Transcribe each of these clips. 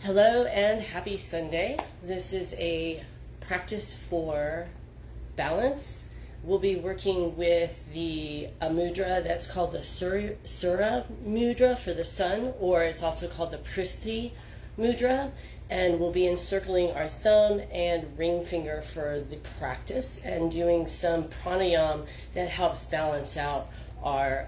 Hello and happy Sunday. This is a practice for balance. We'll be working with a mudra that's called the Surya Mudra for the sun, or it's also called the Prithivi Mudra, and we'll be encircling our thumb and ring finger for the practice and doing some pranayama that helps balance out our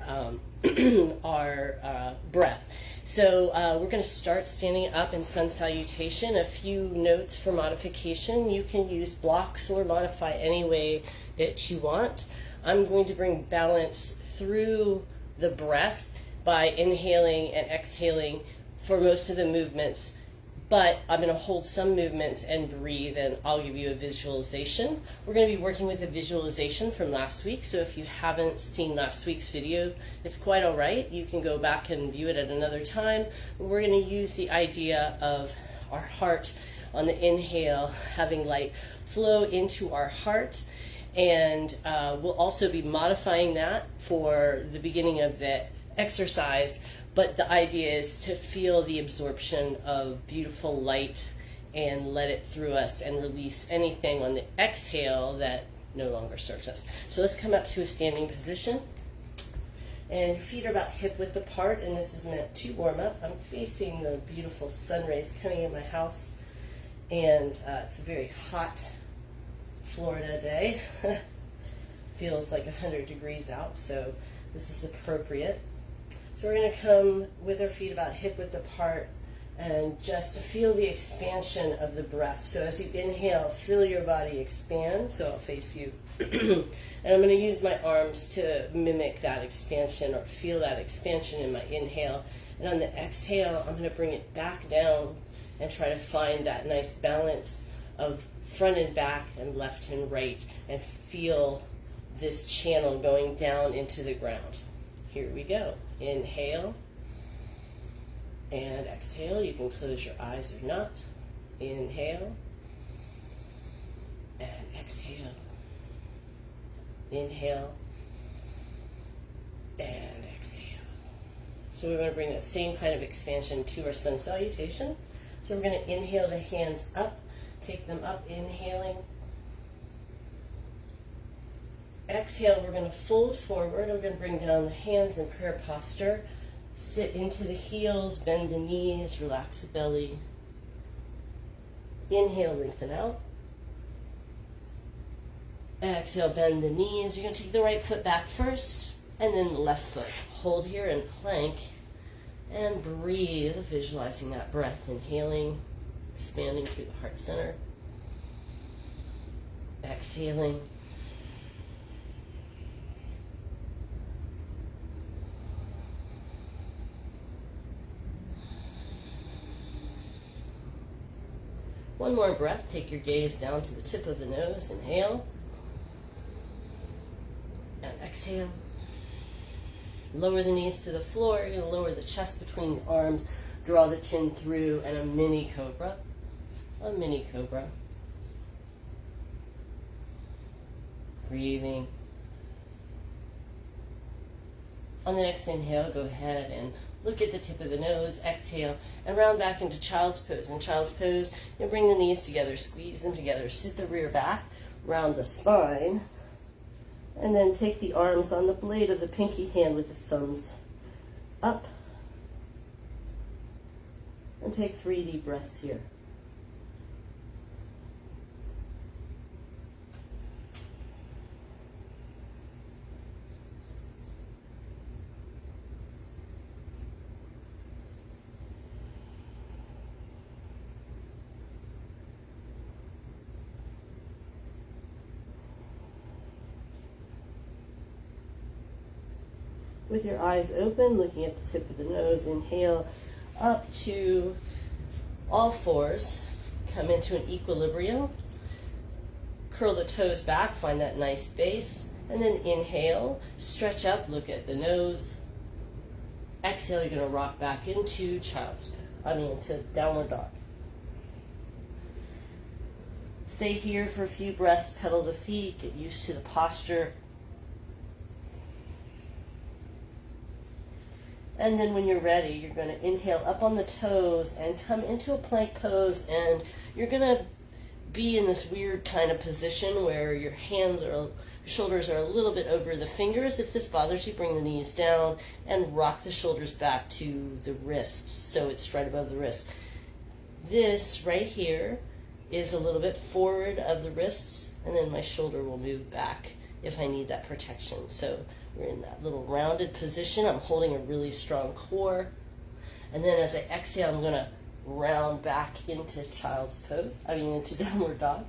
breath. So we're going to start standing up in sun salutation. A few notes for modification. You can use blocks or modify any way that you want. I'm going to bring balance through the breath by inhaling and exhaling for most of the movements, but I'm going to hold some movements and breathe, and I'll give you a visualization. We're going to be working with a visualization from last week, so if you haven't seen last week's video, it's quite all right. You can go back and view it at another time. We're going to use the idea of our heart on the inhale, having light flow into our heart, and we'll also be modifying that for the beginning of the exercise. But the idea is to feel the absorption of beautiful light and let it through us and release anything on the exhale that no longer serves us. So let's come up to a standing position. And your feet are about hip width apart, and this is meant to warm up. I'm facing the beautiful sun rays coming in my house, and it's a very hot Florida day. Feels like 100 degrees out, so this is appropriate. So we're going to come with our feet about hip width apart and just feel the expansion of the breath. So as you inhale, feel your body expand. So I'll face you. And I'm going to use my arms to mimic that expansion or feel that expansion in my inhale. And on the exhale, I'm going to bring it back down and try to find that nice balance of front and back and left and right, and feel this channel going down into the ground. Here we go. Inhale and exhale. You can close your eyes or not. Inhale and exhale. Inhale and exhale. So we're going to bring that same kind of expansion to our sun salutation. So we're going to inhale the hands up, take them up, inhaling. Exhale, we're going to fold forward. We're going to bring down the hands in prayer posture. Sit into the heels, bend the knees, relax the belly. Inhale, lengthen out. Exhale, bend the knees. You're going to take the right foot back first, and then the left foot. Hold here and plank, and breathe, visualizing that breath. Inhaling, expanding through the heart center. Exhaling. One more breath. Take your gaze down to the tip of the nose. Inhale. And exhale. Lower the knees to the floor. You're going to lower the chest between the arms. Draw the chin through, and a mini cobra. A mini cobra. Breathing. On the next inhale, go ahead and look at the tip of the nose, exhale, and round back into child's pose. In child's pose, you bring the knees together, squeeze them together, sit the rear back, round the spine, and then take the arms on the blade of the pinky hand with the thumbs up, and take 3 deep breaths here. With your eyes open, looking at the tip of the nose, inhale up to all fours. Come into an equilibrium. Curl the toes back, find that nice base. And then inhale, stretch up, look at the nose. Exhale, you're going to rock back into into downward dog. Stay here for a few breaths, pedal the feet, get used to the posture. And then when you're ready, you're going to inhale up on the toes and come into a plank pose, and you're going to be in this weird kind of position where your shoulders are a little bit over the fingers. If this bothers you, bring the knees down and rock the shoulders back to the wrists so it's right above the wrists. This right here is a little bit forward of the wrists, and then my shoulder will move back if I need that protection. So we're in that little rounded position. I'm holding a really strong core. And then as I exhale, I'm going to round back into into downward dog.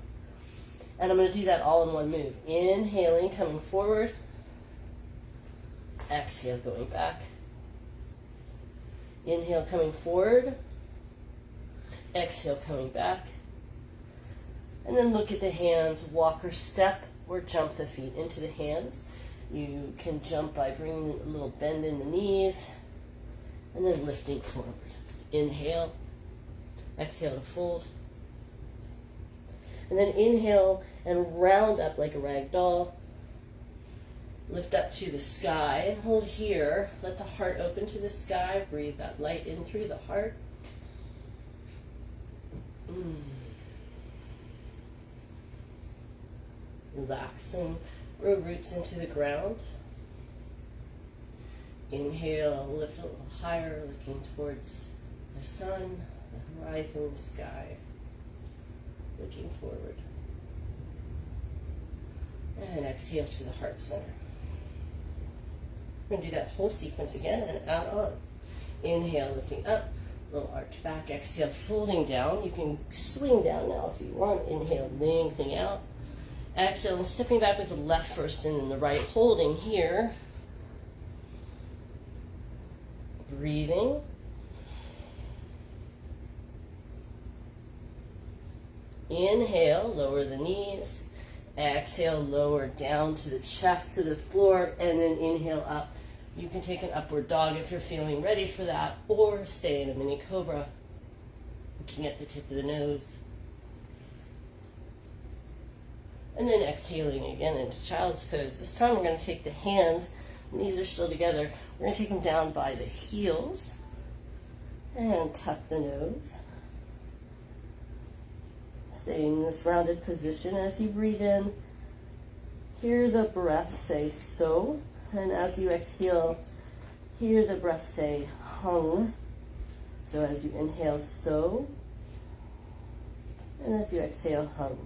And I'm going to do that all in one move. Inhaling, coming forward. Exhale, going back. Inhale, coming forward. Exhale, coming back. And then look at the hands, walk or step or jump the feet into the hands. You can jump by bringing a little bend in the knees and then lifting forward. Inhale, exhale to fold. And then inhale and round up like a rag doll. Lift up to the sky. Hold here. Let the heart open to the sky. Breathe that light in through the heart. Relax and grow roots into the ground. Inhale, lift a little higher, looking towards the sun, the horizon, sky. Looking forward. And exhale to the heart center. We're going to do that whole sequence again and out on. Inhale, lifting up, little arch back. Exhale, folding down. You can swing down now if you want. Inhale, lengthening out. Exhale, and stepping back with the left first and then the right, holding here. Breathing. Inhale, lower the knees. Exhale, lower down to the chest, to the floor, and then inhale up. You can take an upward dog if you're feeling ready for that, or stay in a mini cobra, looking at the tip of the nose. And then exhaling again into child's pose. This time we're going to take the hands, knees are still together. We're going to take them down by the heels and tuck the nose. Stay in this rounded position as you breathe in. Hear the breath say so. And as you exhale, hear the breath say hung. So as you inhale, so. And as you exhale, hung.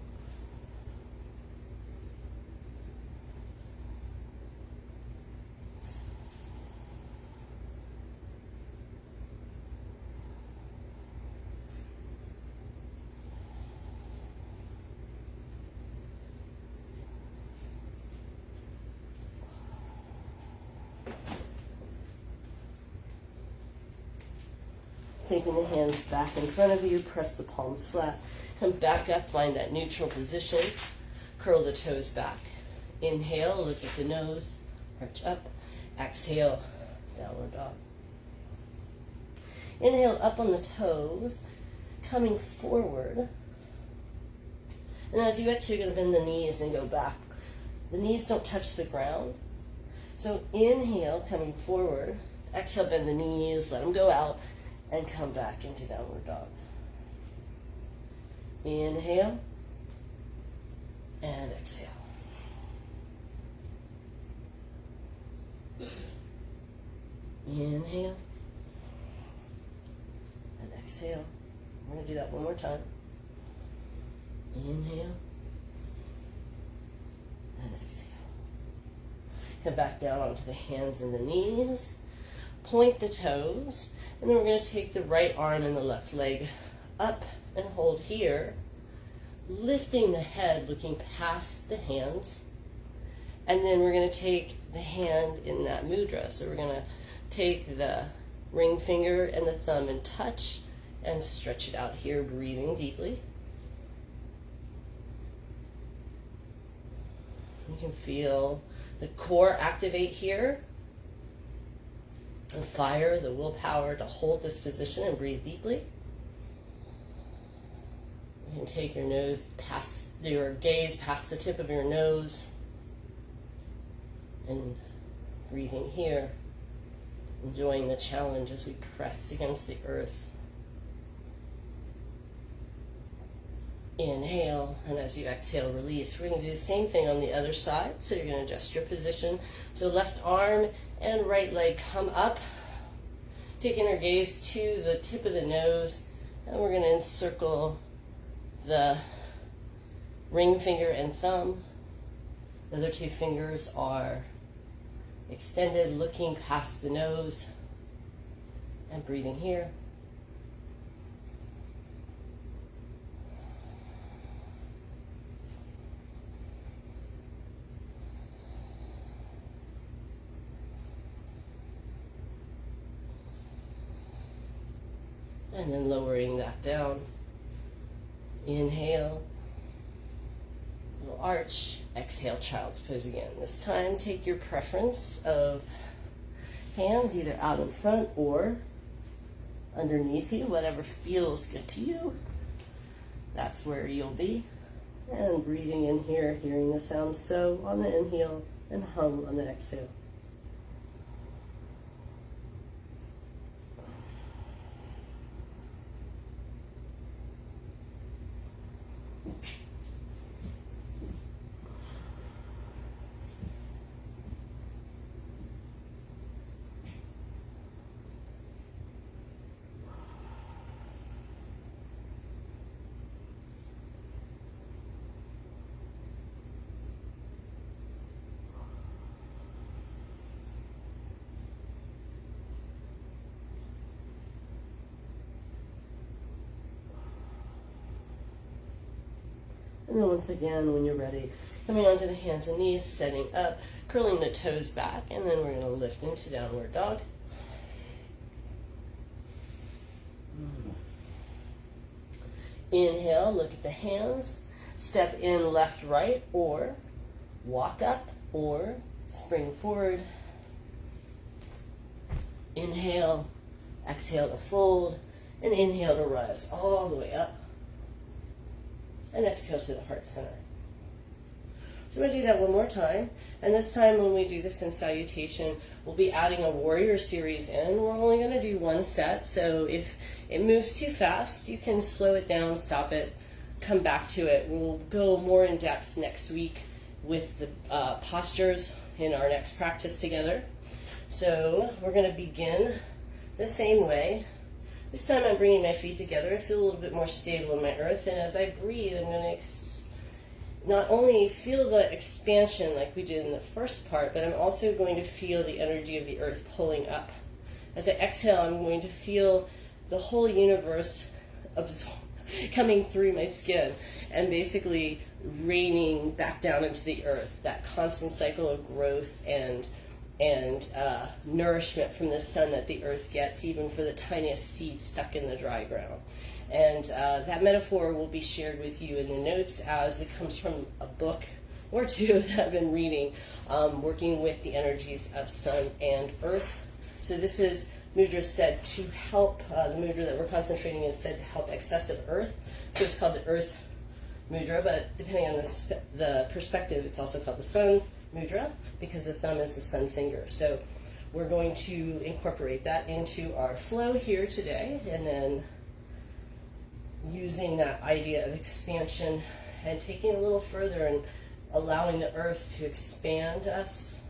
Taking the hands back in front of you, press the palms flat. Come back up, find that neutral position. Curl the toes back. Inhale, look at the nose, arch up. Exhale, downward dog. Inhale, up on the toes, coming forward. And as you exhale, you're going to bend the knees and go back. The knees don't touch the ground. So inhale, coming forward. Exhale, bend the knees, let them go out. And come back into downward dog. Inhale and exhale. Inhale and exhale. We're going to do that one more time. Inhale and exhale. Come back down onto the hands and the knees. Point the toes. And then we're going to take the right arm and the left leg up and hold here, lifting the head, looking past the hands. And then we're going to take the hand in that mudra. So we're going to take the ring finger and the thumb and touch and stretch it out here, breathing deeply. You can feel the core activate here. The fire, the willpower to hold this position and breathe deeply. You can take your gaze past the tip of your nose and breathing here. Enjoying the challenge as we press against the earth. Inhale, and as you exhale, release. We're going to do the same thing on the other side. So you're going to adjust your position. So left arm and right leg come up. Taking our gaze to the tip of the nose, and we're going to encircle the ring finger and thumb. The other two fingers are extended, looking past the nose, and breathing here. And then lowering that down. Inhale, little arch. Exhale, child's pose again. This time, take your preference of hands either out in front or underneath you, whatever feels good to you. That's where you'll be. And breathing in here, hearing the sound so on the inhale and hum on the exhale. And then once again, when you're ready, coming onto the hands and knees, setting up, curling the toes back, and then we're going to lift into downward dog. Inhale, look at the hands, step in left, right, or walk up, or spring forward. Inhale, exhale to fold, and inhale to rise all the way up. And exhale to the heart center. So we're going to do that one more time. And this time when we do this in salutation, we'll be adding a warrior series in. We're only going to do one set. So if it moves too fast, you can slow it down, stop it, come back to it. We'll go more in depth next week with the postures in our next practice together. So we're going to begin the same way. This time I'm bringing my feet together. I feel a little bit more stable in my earth. And as I breathe, I'm going to not only feel the expansion like we did in the first part, but I'm also going to feel the energy of the earth pulling up. As I exhale, I'm going to feel the whole universe coming through my skin and basically raining back down into the earth, that constant cycle of growth and nourishment from the sun that the earth gets, even for the tiniest seed stuck in the dry ground. And that metaphor will be shared with you in the notes as it comes from a book or two that I've been reading, working with the energies of sun and earth. So this is mudra said to help, the mudra that we're concentrating is said to help excessive earth. So it's called the earth mudra, but depending on the perspective, it's also called the sun mudra, because the thumb is the sun finger. So we're going to incorporate that into our flow here today, and then using that idea of expansion and taking it a little further and allowing the earth to expand us.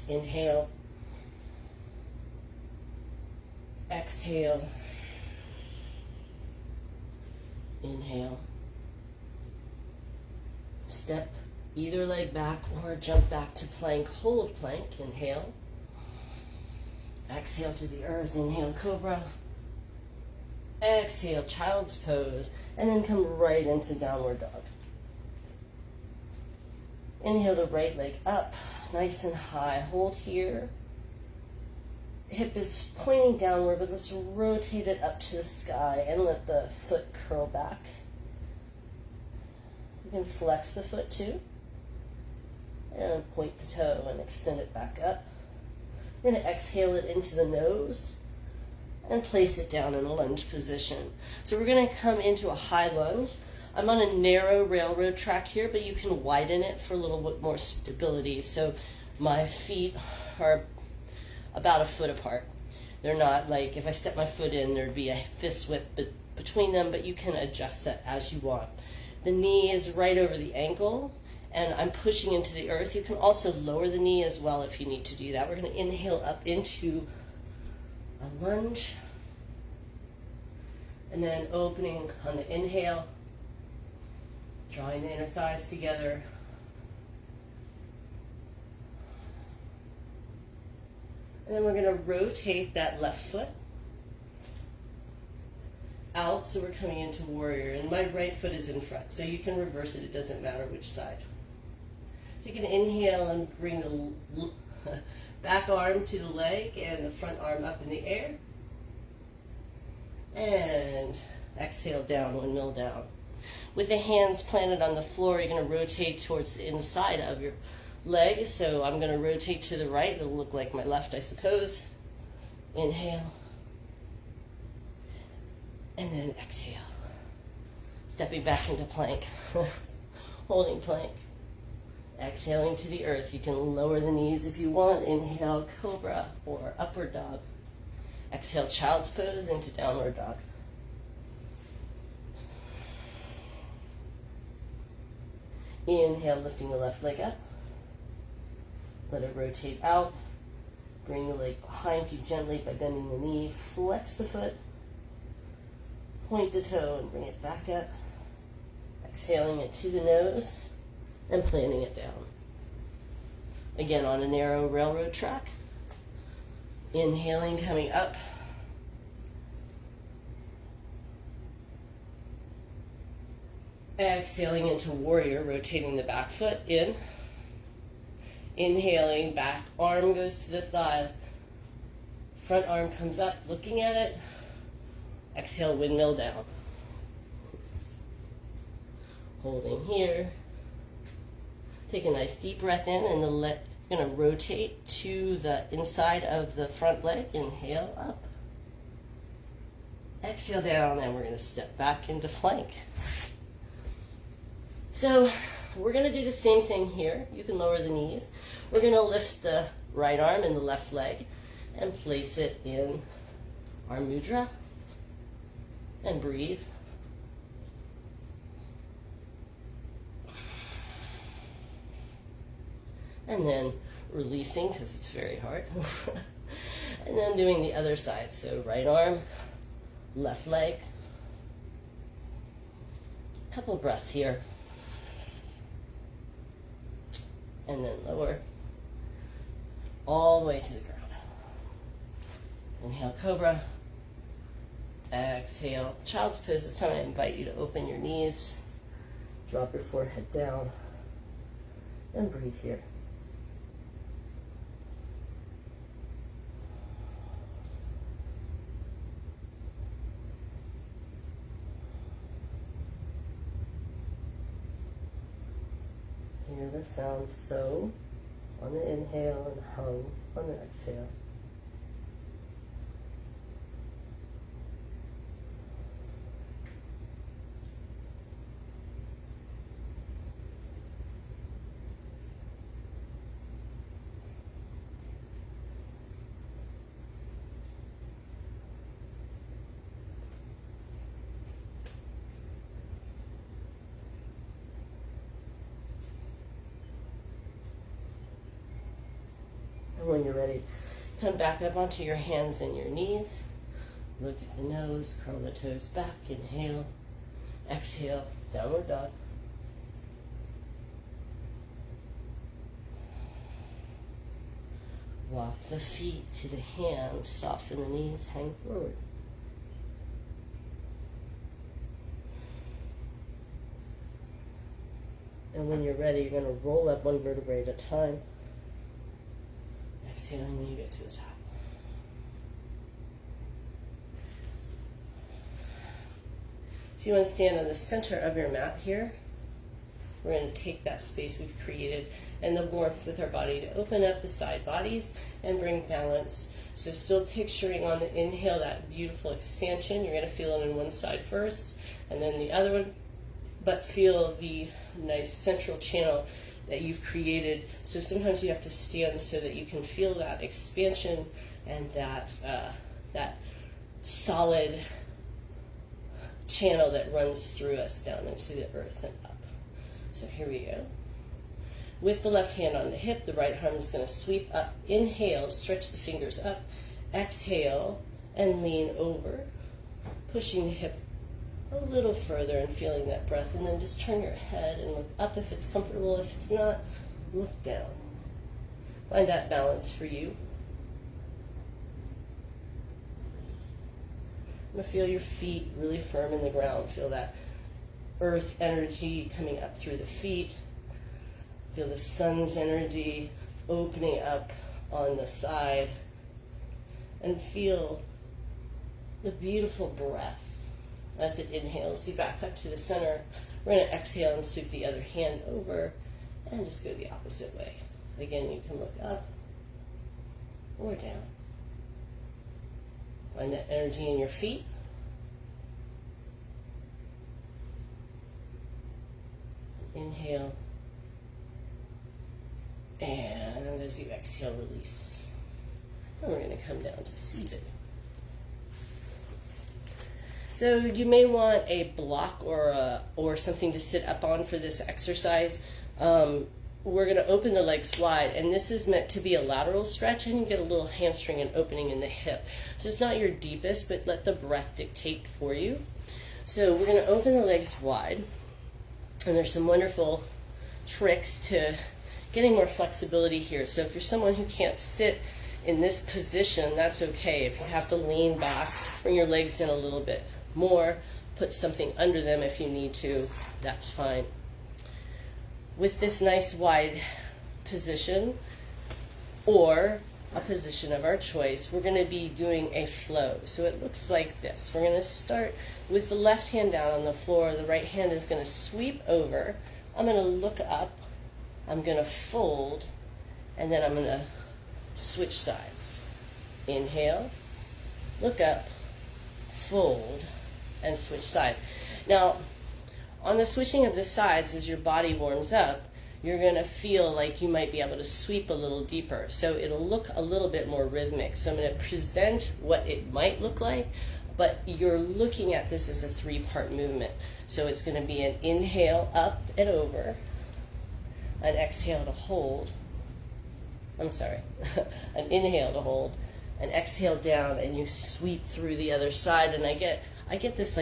Inhale. Exhale. Inhale. Step either leg back or jump back to plank, hold plank. Inhale. Exhale to the earth. Inhale, cobra. Exhale, child's pose. And then come right into downward dog. Inhale the right leg up, nice and high. Hold here. Hip is pointing downward, but let's rotate it up to the sky and let the foot curl back. You can flex the foot too. And point the toe and extend it back up. You're going to exhale it into the nose and place it down in a lunge position. So we're going to come into a high lunge. I'm on a narrow railroad track here, but you can widen it for a little bit more stability. So my feet are about a foot apart. They're not like, if I step my foot in, there'd be a fist width between them, but you can adjust that as you want. The knee is right over the ankle, and I'm pushing into the earth. You can also lower the knee as well if you need to do that. We're going to inhale up into a lunge, and then opening on the inhale, drawing the inner thighs together. And then we're going to rotate that left foot out, so we're coming into warrior. And my right foot is in front, so you can reverse it. It doesn't matter which side. So you can inhale and bring the back arm to the leg and the front arm up in the air. And exhale down, windmill down. With the hands planted on the floor, you're going to rotate towards the inside of your leg. So I'm going to rotate to the right. It'll look like my left, I suppose. Inhale. And then exhale. Stepping back into plank. Holding plank. Exhaling to the earth. You can lower the knees if you want. Inhale, cobra or upward dog. Exhale, child's pose into downward dog. Inhale, lifting the left leg up. Let it rotate out. Bring the leg behind you gently by bending the knee. Flex the foot. Point the toe and bring it back up. Exhaling it to the nose and planting it down. Again, on a narrow railroad track. Inhaling, coming up. Exhaling into warrior, rotating the back foot in. Inhaling, back arm goes to the thigh. Front arm comes up, looking at it. Exhale, windmill down. Holding here. Take a nice deep breath in, and you're going to rotate to the inside of the front leg. Inhale up. Exhale down, and we're going to step back into plank. So we're going to do the same thing here. You can lower the knees. We're going to lift the right arm and the left leg and place it in our mudra and breathe. And then releasing, because it's very hard. And then doing the other side. So right arm, left leg. Couple breaths here. And then lower. All the way to the ground. Inhale, cobra. Exhale, child's pose. This time I invite you to open your knees. Drop your forehead down. And breathe here. Hear the sound so on the inhale and hum on the exhale. And when you're ready, come back up onto your hands and your knees. Look at the nose, curl the toes back, inhale, exhale, downward dog. Walk the feet to the hands, soften the knees, hang forward. And when you're ready, you're going to roll up one vertebrae at a time. Exhaling when you get to the top. So you want to stand on the center of your mat here. We're going to take that space we've created and the warmth with our body to open up the side bodies and bring balance. So still picturing on the inhale that beautiful expansion. You're going to feel it in one side first and then the other one. But feel the nice central channel that you've created. So sometimes you have to stand so that you can feel that expansion and that solid channel that runs through us down into the earth and up. So here we go. With the left hand on the hip, the right arm is going to sweep up. Inhale, stretch the fingers up. Exhale, and lean over, pushing the hip a little further and feeling that breath. And then just turn your head and look up if it's comfortable. If it's not, look down. Find that balance for you. I'm going to feel your feet really firm in the ground. Feel that earth energy coming up through the feet. Feel the sun's energy opening up on the side. And feel the beautiful breath as it inhales you back up to the center. We're going to exhale and sweep the other hand over and just go the opposite way. Again, you can look up or down. Find that energy in your feet. Inhale. And as you exhale, release. And we're going to come down to seated. So you may want a block or something to sit up on for this exercise. We're going to open the legs wide, and this is meant to be a lateral stretch, and you get a little hamstring and opening in the hip. So it's not your deepest, but let the breath dictate for you. So we're going to open the legs wide, and there's some wonderful tricks to getting more flexibility here. So if you're someone who can't sit in this position, that's okay. If you have to lean back, bring your legs in a little bit more, put something under them if you need to, that's fine. With this nice wide position, or a position of our choice, we're going to be doing a flow. So it looks like this. We're going to start with the left hand down on the floor. The right hand is going to sweep over. I'm going to look up. I'm going to fold, and then I'm going to switch sides. Inhale, look up, fold, and switch sides. Now, on the switching of the sides, as your body warms up, you're going to feel like you might be able to sweep a little deeper. So it'll look a little bit more rhythmic. So I'm going to present what it might look like, but you're looking at this as a three-part movement. So it's going to be an inhale up and over, an exhale to hold. I'm sorry, an inhale to hold, an exhale down, and you sweep through the other side. And I get this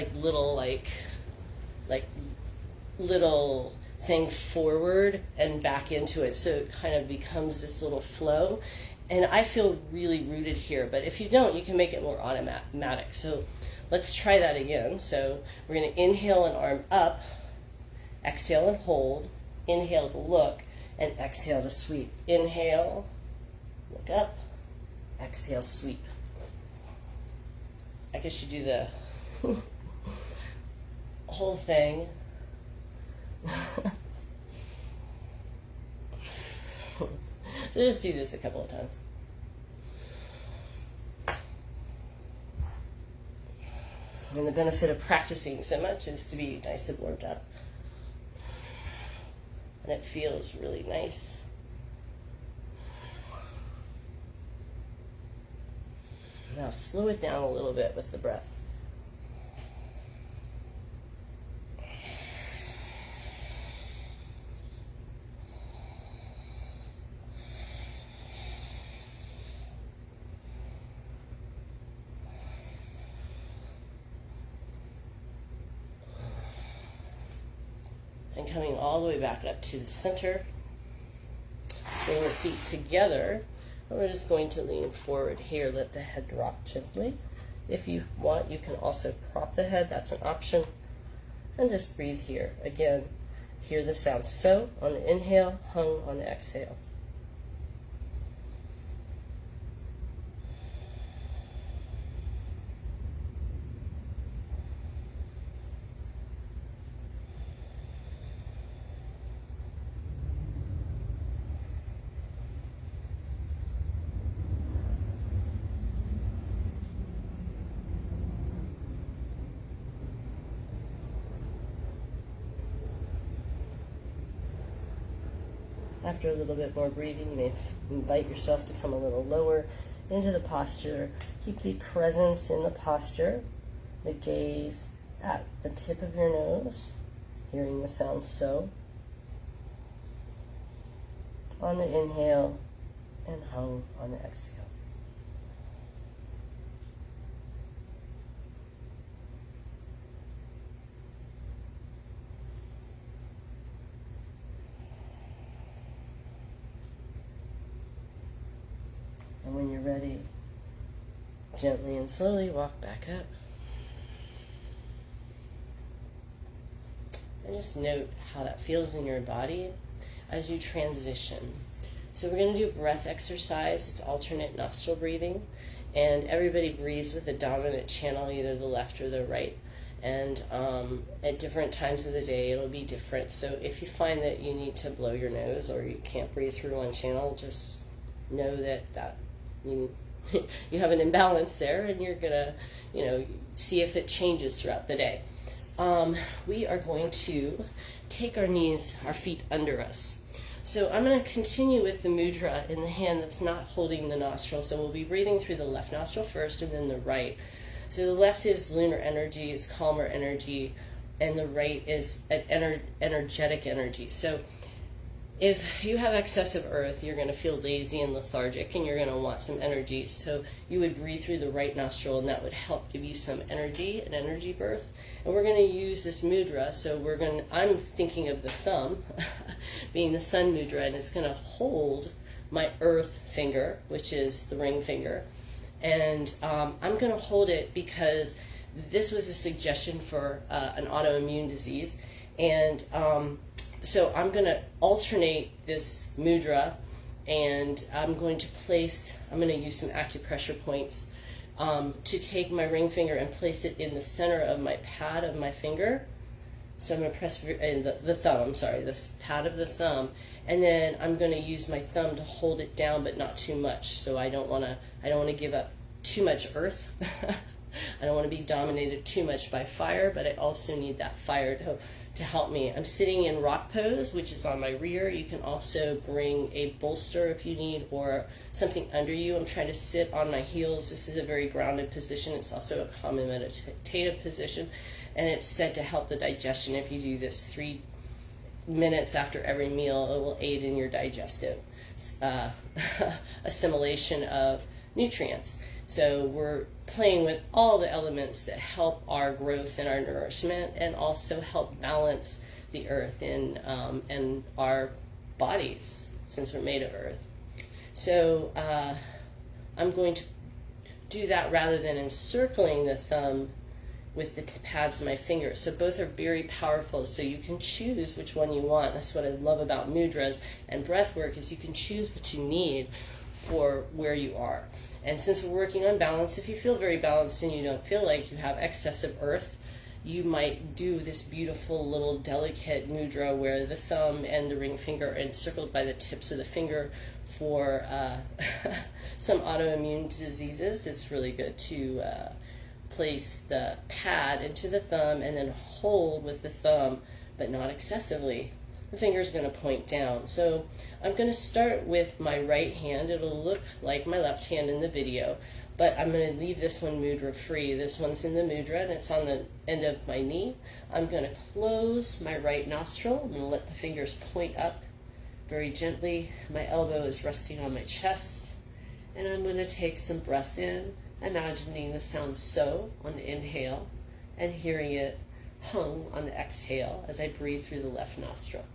little thing forward and back into it, so it kind of becomes this little flow. And I feel really rooted here, but if you don't, you can make it more automatic. So let's try that again. So we're going to inhale and arm up, exhale and hold, inhale to look, and exhale to sweep. Inhale, look up, exhale, sweep. I guess you do the whole thing. So just do this a couple of times. And the benefit of practicing so much is to be nice and warmed up. And it feels really nice. Now slow it down a little bit with the breath. And coming all the way back up to the center. Bring your feet together. And we're just going to lean forward here. Let the head drop gently. If you want, you can also prop the head. That's an option. And just breathe here. Again, hear the sound so on the inhale, hung on the exhale. After a little bit more breathing, you may invite yourself to come a little lower into the posture. Keep the presence in the posture, the gaze at the tip of your nose, hearing the sound so on the inhale and hung on the exhale. And when you're ready, gently and slowly walk back up. And just note how that feels in your body as you transition. So we're going to do a breath exercise. It's alternate nostril breathing. And everybody breathes with a dominant channel, either the left or the right. And at different times of the day, it'll be different. So if you find that you need to blow your nose or you can't breathe through one channel, just know that you you have an imbalance there, and you're gonna see if it changes throughout the day. We are going to take our knees, our feet under us. So I'm going to continue with the mudra in the hand that's not holding the nostril. So we'll be breathing through the left nostril first and then the right. So the left is lunar energy, it's calmer energy, and the right is an energetic energy. So if you have excessive earth, you're going to feel lazy and lethargic, and you're going to want some energy. So you would breathe through the right nostril, and that would help give you some energy, an energy birth. And we're going to use this mudra. So I'm thinking of the thumb being the sun mudra, and it's going to hold my earth finger, which is the ring finger. And I'm going to hold it because this was a suggestion for an autoimmune disease. And so I'm going to alternate this mudra, and I'm going to use some acupressure points to take my ring finger and place it in the center of my pad of my finger. So I'm going to press in the thumb, this pad of the thumb, and then I'm going to use my thumb to hold it down, but not too much. So I don't want to give up too much earth. I don't want to be dominated too much by fire, but I also need that fire to help me. I'm sitting in rock pose, which is on my rear. You can also bring a bolster if you need, or something under you. I'm trying to sit on my heels. This is a very grounded position. It's also a common meditative position, and it's said to help the digestion. If you do this 3 minutes after every meal, it will aid in your digestive assimilation of nutrients. So we're playing with all the elements that help our growth and our nourishment, and also help balance the earth in our bodies, since we're made of earth. So I'm going to do that rather than encircling the thumb with the pads of my fingers. So both are very powerful, so you can choose which one you want. That's what I love about mudras and breath work, is you can choose what you need for where you are. And since we're working on balance, if you feel very balanced and you don't feel like you have excessive earth, you might do this beautiful little delicate mudra where the thumb and the ring finger are encircled by the tips of the finger. For some autoimmune diseases, it's really good to place the pad into the thumb and then hold with the thumb, but not excessively. The finger is going to point down. So I'm going to start with my right hand. It'll look like my left hand in the video, but I'm going to leave this one mudra free. This one's in the mudra, and it's on the end of my knee. I'm going to close my right nostril. I'm going to let the fingers point up very gently. My elbow is resting on my chest, and I'm going to take some breaths in, imagining the sound so on the inhale, and hearing it hung on the exhale as I breathe through the left nostril.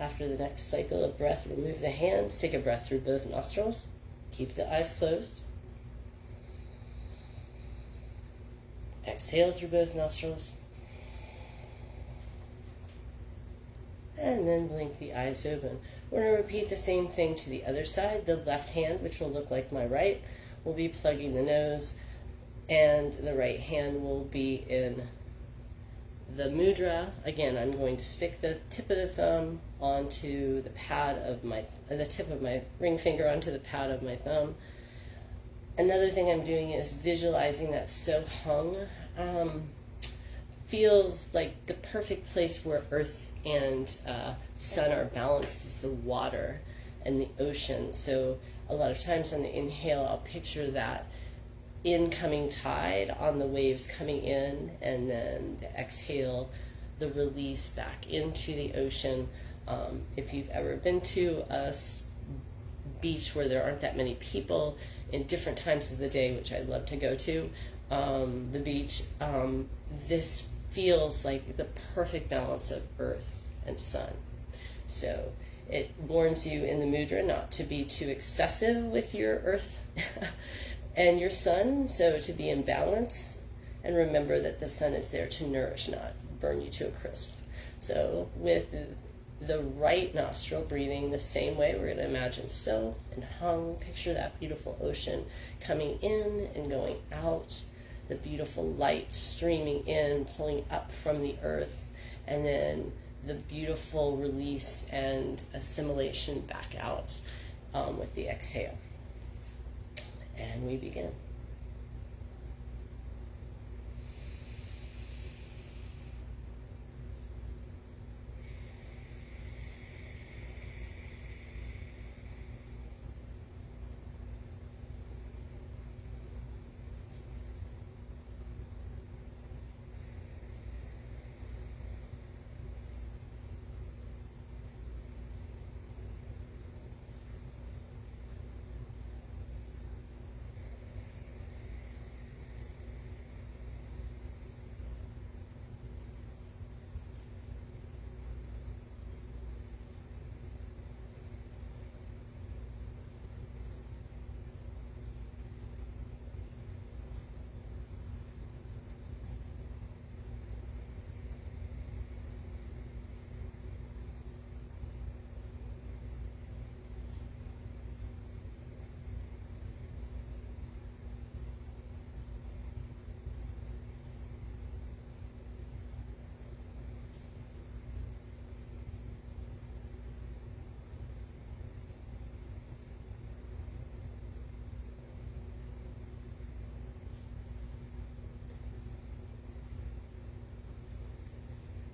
After the next cycle of breath, remove the hands. Take a breath through both nostrils. Keep the eyes closed. Exhale through both nostrils. And then blink the eyes open. We're going to repeat the same thing to the other side. The left hand, which will look like my right, will be plugging the nose, and the right hand will be in the mudra. Again, I'm going to stick the tip of the thumb onto the pad of the tip of my ring finger onto the pad of my thumb. Another thing I'm doing is visualizing that so hung. Feels like the perfect place where earth and sun are balanced is the water and the ocean. So a lot of times on the inhale, I'll picture that incoming tide on the waves coming in, and then the exhale, the release back into the ocean. If you've ever been to a beach where there aren't that many people in different times of the day, which I love to go to, the beach, this feels like the perfect balance of earth and sun. So it warns you in the mudra not to be too excessive with your earth and your sun, so to be in balance, and remember that the sun is there to nourish, not burn you to a crisp. So with the right nostril, breathing the same way, we're going to imagine so and hung. Picture that beautiful ocean coming in and going out, the beautiful light streaming in, pulling up from the earth, and then the beautiful release and assimilation back out with the exhale. And we begin.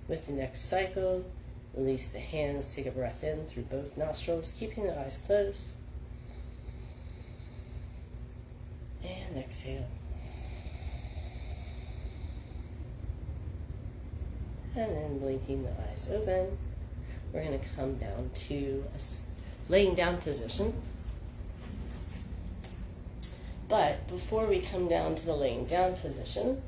With the next cycle, release the hands, take a breath in through both nostrils, keeping the eyes closed. And exhale. And then blinking the eyes open. We're going to come down to a laying down position. But before we come down to the laying down position,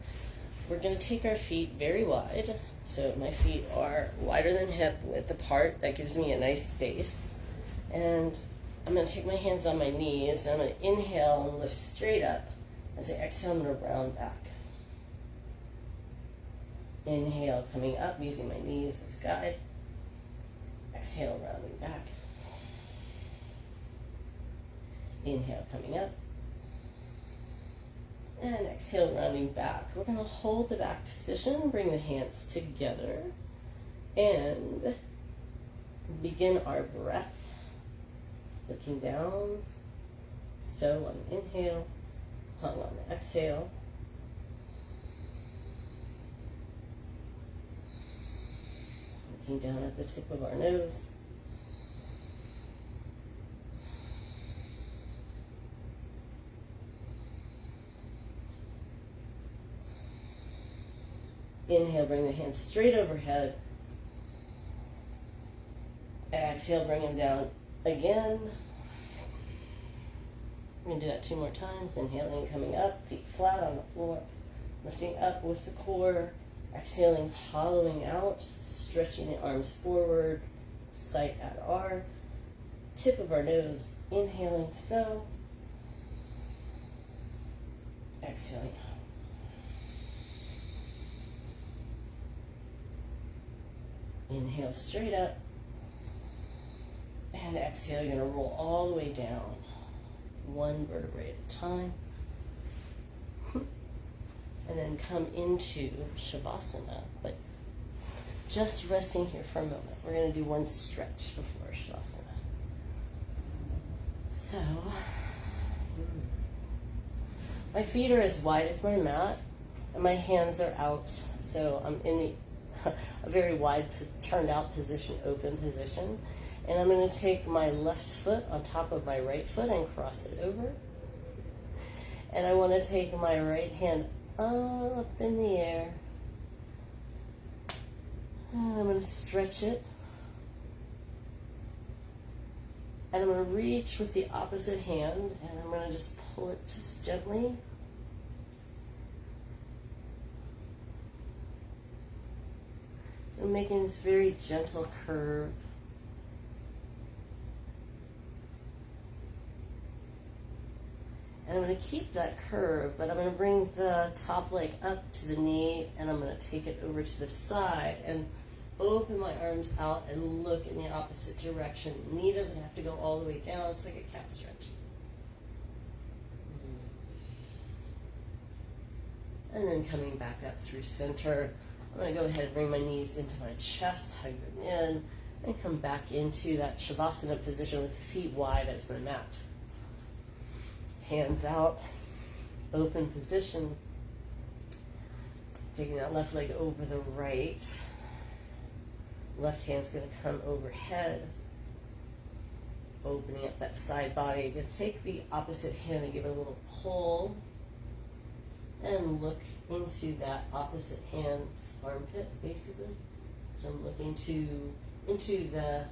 we're going to take our feet very wide. So my feet are wider than hip width apart. That gives me a nice base. And I'm going to take my hands on my knees. I'm going to inhale and lift straight up. As I exhale, I'm going to round back. Inhale, coming up, using my knees as guide. Exhale, rounding back. Inhale, coming up. And exhale, rounding back. We're going to hold the back position, bring the hands together, and begin our breath. Looking down, so on the inhale, hung on the exhale. Looking down at the tip of our nose. Inhale, bring the hands straight overhead. Exhale, bring them down again. We're going to do that 2 more times. Inhaling, coming up, feet flat on the floor. Lifting up with the core. Exhaling, hollowing out, stretching the arms forward sight at our tip of our nose, inhaling so, exhaling. Inhale straight up, and exhale. You're going to roll all the way down, one vertebrae at a time. And then come into Shavasana, but just resting here for a moment. We're going to do one stretch before Shavasana. So, my feet are as wide as my mat, and my hands are out. So I'm in a very wide, turned out position, open position. And I'm going to take my left foot on top of my right foot and cross it over. And I want to take my right hand up in the air. And I'm going to stretch it. And I'm going to reach with the opposite hand, and I'm going to just pull it just gently. So I'm making this very gentle curve. And I'm going to keep that curve, but I'm going to bring the top leg up to the knee, and I'm going to take it over to the side and open my arms out and look in the opposite direction. The knee doesn't have to go all the way down. It's like a cat stretch. And then coming back up through center, I'm going to go ahead and bring my knees into my chest, hug them in, and come back into that Shavasana position with the feet wide as my mat. Hands out, open position. Taking that left leg over the right. Left hand's going to come overhead. Opening up that side body. You're going to take the opposite hand and give it a little pull. And look into that opposite hand's armpit, basically. So I'm looking into the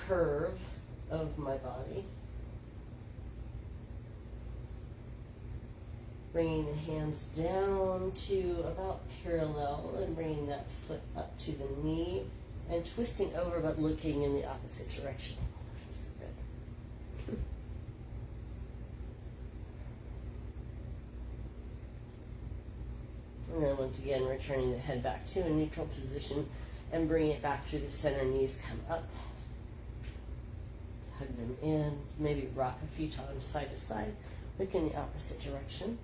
curve of my body. Bringing the hands down to about parallel and bringing that foot up to the knee and twisting over but looking in the opposite direction. Feels so good. And then once again, returning the head back to a neutral position and bringing it back through the center. Knees come up. Hug them in. Maybe rock a few times side to side. Look in the opposite direction.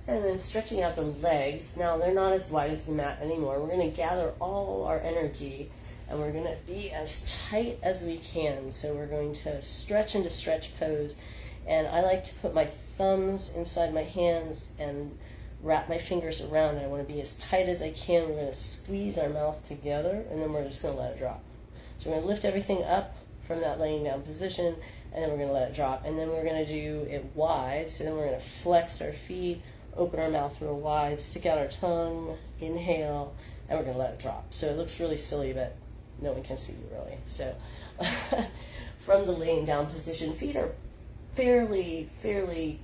And then stretching out the legs. Now they're not as wide as the mat anymore. We're going to gather all our energy and we're going to be as tight as we can. So we're going to stretch into stretch pose. And I like to put my thumbs inside my hands and wrap my fingers around. I want to be as tight as I can. We're going to squeeze our mouth together and then we're just going to let it drop. So we're going to lift everything up from that laying down position and then we're going to let it drop. And then we're going to do it wide. So then we're going to flex our feet, open our mouth real wide, stick out our tongue, inhale, and we're going to let it drop. So it looks really silly, but no one can see you really. So from the laying down position, feet are fairly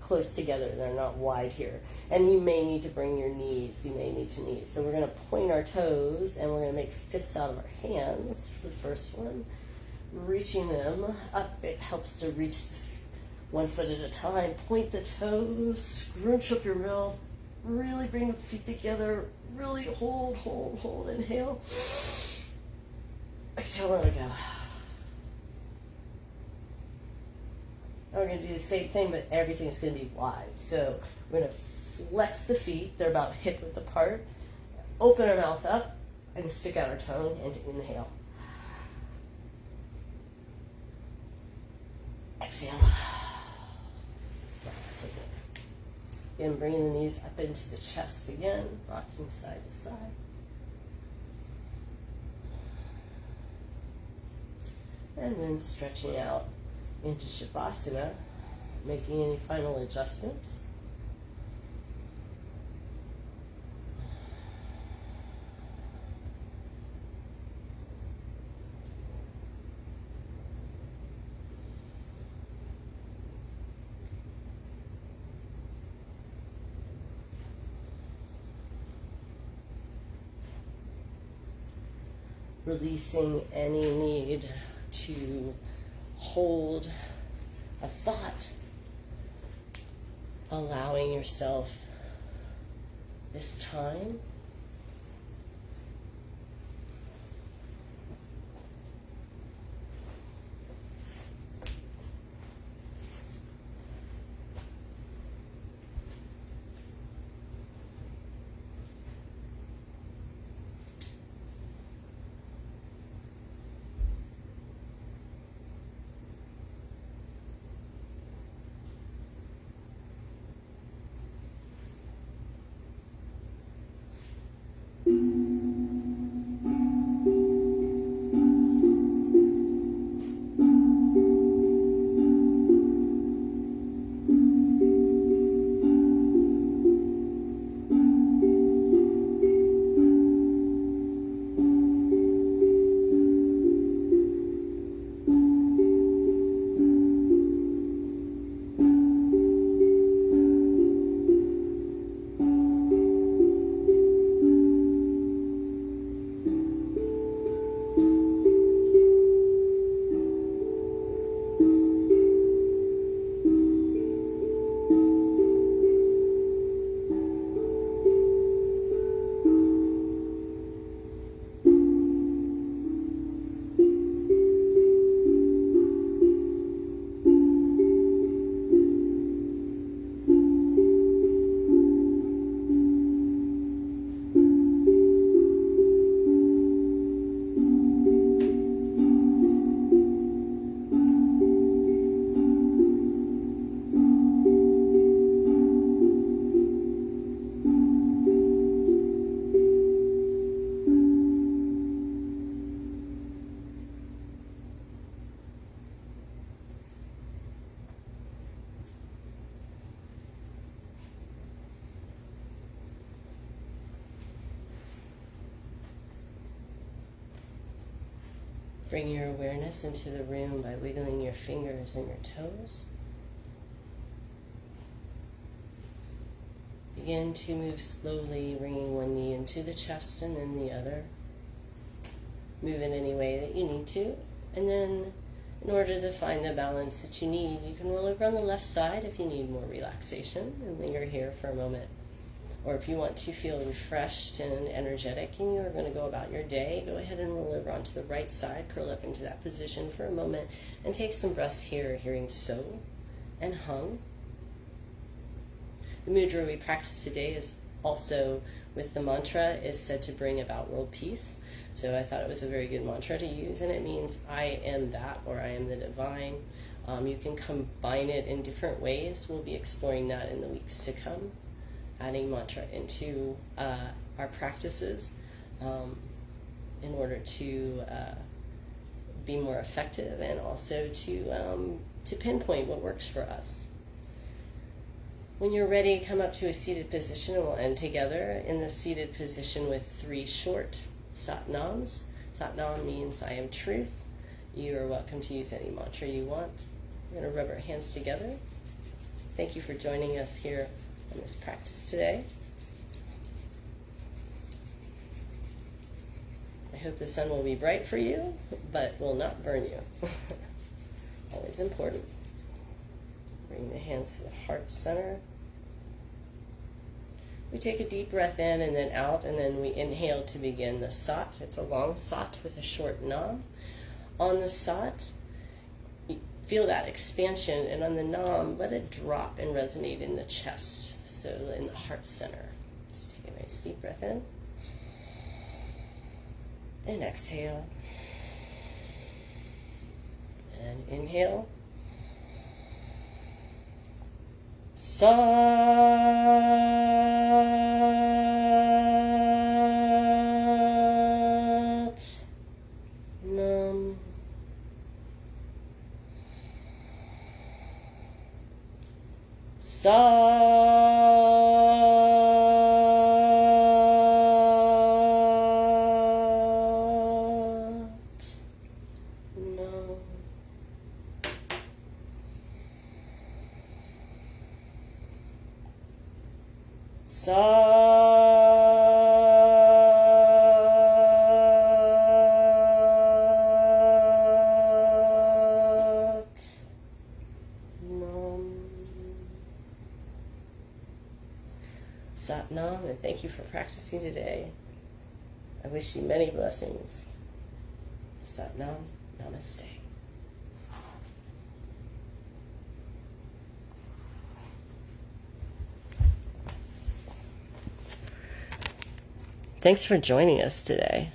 close together. They're not wide here. And you may need to bring your knees. You may need to knees. So we're going to point our toes, and we're going to make fists out of our hands for the first one. Reaching them up, it helps to reach one foot at a time. Point the toes, scrunch up your mouth, really bring the feet together, really hold, inhale. Exhale, let it go. Now we're going to do the same thing, but everything's going to be wide. So we're going to flex the feet, they're about hip width apart, open our mouth up, and stick out our tongue and inhale. Exhale. Again, bringing the knees up into the chest again, rocking side to side. And then stretching out into Shavasana, making any final adjustments. releasing any need to hold a thought, allowing yourself this time. Bring your awareness into the room by wiggling your fingers and your toes. Begin to move slowly, bringing one knee into the chest and then the other. Move in any way that you need to. And then, in order to find the balance that you need, you can roll over on the left side if you need more relaxation and linger here for a moment. Or if you want to feel refreshed and energetic and you're going to go about your day, go ahead and roll over onto the right side, curl up into that position for a moment, and take some breaths here, hearing so and hum. The mudra we practice today is also with the mantra is said to bring about world peace. So I thought it was a very good mantra to use, and it means I am that, or I am the divine. You can combine it in different ways. We'll be exploring that in the weeks to come, adding mantra into our practices in order to be more effective and also to pinpoint what works for us. When you're ready, come up to a seated position and we'll end together in the seated position with 3 short satnams. Satnam means I am truth. You are welcome to use any mantra you want. We're going to rub our hands together. Thank you for joining us here on this practice today. I hope the sun will be bright for you, but will not burn you. Always important. Bring the hands to the heart center. We take a deep breath in and then out, and then we inhale to begin the sat. It's a long sat with a short nam. On the sat, feel that expansion, and on the nam, let it drop and resonate in the chest, so in the heart center. Just take a nice deep breath in. And exhale. And inhale. Sat Nam. Sat Sat Nam, and thank you for practicing today. I wish you many blessings. Sat Nam, Namaste. Thanks for joining us today.